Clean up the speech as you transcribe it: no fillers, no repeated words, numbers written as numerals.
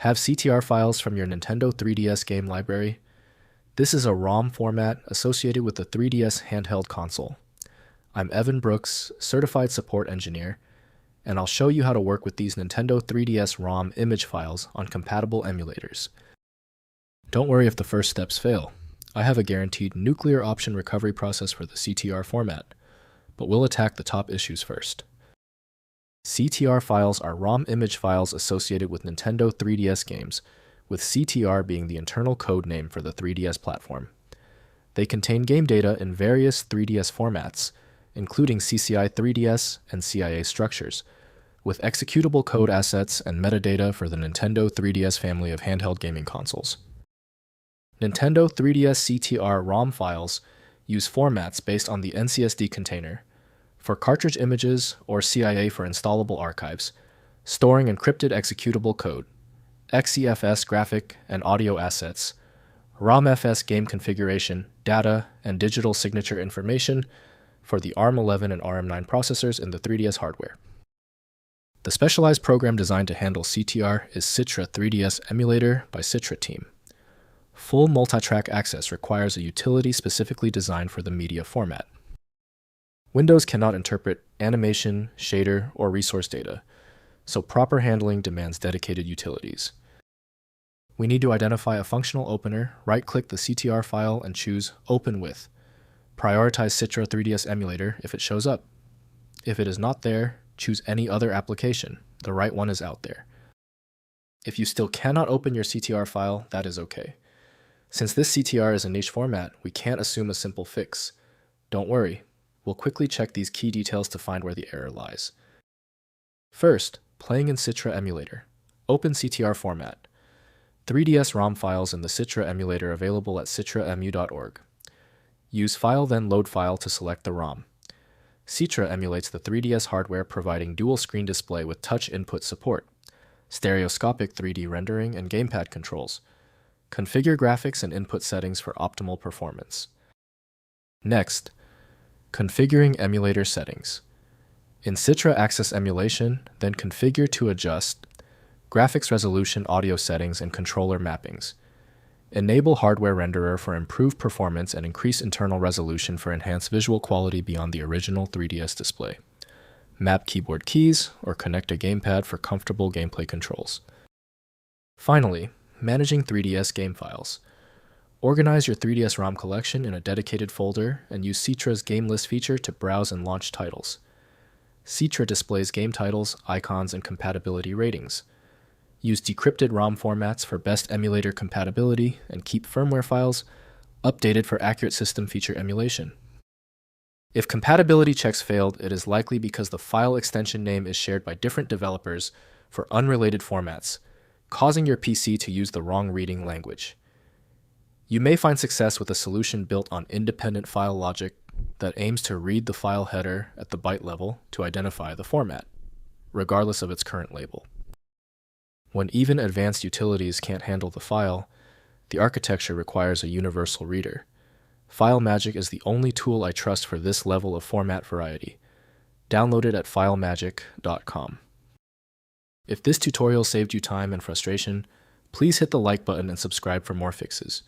Have CTR files from your Nintendo 3DS game library? This is a ROM format associated with the 3DS handheld console. I'm Evan Brooks, Certified Support Engineer, and I'll show you how to work with these Nintendo 3DS ROM image files on compatible emulators. Don't worry if the first steps fail. I have a guaranteed nuclear option recovery process for the CTR format, but we'll attack the top issues first. CTR files are ROM image files associated with Nintendo 3DS games, with CTR being the internal code name for the 3DS platform. They contain game data in various 3DS formats, including CCI 3DS and CIA structures, with executable code assets and metadata for the Nintendo 3DS family of handheld gaming consoles. Nintendo 3DS CTR ROM files use formats based on the NCSD container, for cartridge images or CIA for installable archives, storing encrypted executable code, XeFS graphic and audio assets, ROMFS game configuration, data, and digital signature information for the ARM11 and RM9 processors in the 3DS hardware. The specialized program designed to handle CTR is Citra 3DS Emulator by Citra team. Full multi-track access requires a utility specifically designed for the media format. Windows cannot interpret animation, shader, or resource data, so proper handling demands dedicated utilities. We need to identify a functional opener, right-click the CTR file and choose Open With. Prioritize Citra 3DS Emulator if it shows up. If it is not there, choose any other application. The right one is out there. If you still cannot open your CTR file, that is okay. Since this CTR is a niche format, we can't assume a simple fix. Don't worry. We'll quickly check these key details to find where the error lies. First, playing in Citra Emulator. Open CTR format. 3DS ROM files in the Citra emulator available at citraemu.org. Use File then Load File to select the ROM. Citra emulates the 3DS hardware, providing dual screen display with touch input support, stereoscopic 3D rendering, and gamepad controls. Configure graphics and input settings for optimal performance. Next, configuring emulator settings. In Citra Access Emulation, then configure to adjust graphics resolution, audio settings, and controller mappings. Enable hardware renderer for improved performance and increase internal resolution for enhanced visual quality beyond the original 3DS display. Map keyboard keys or connect a gamepad for comfortable gameplay controls. Finally, managing 3DS game files. Organize your 3DS ROM collection in a dedicated folder and use Citra's Game List feature to browse and launch titles. Citra displays game titles, icons, and compatibility ratings. Use decrypted ROM formats for best emulator compatibility and keep firmware files updated for accurate system feature emulation. If compatibility checks failed, it is likely because the file extension name is shared by different developers for unrelated formats, causing your PC to use the wrong reading language. You may find success with a solution built on independent file logic that aims to read the file header at the byte level to identify the format, regardless of its current label. When even advanced utilities can't handle the file, the architecture requires a universal reader. FileMagick is the only tool I trust for this level of format variety. Download it at filemagick.com. If this tutorial saved you time and frustration, please hit the like button and subscribe for more fixes.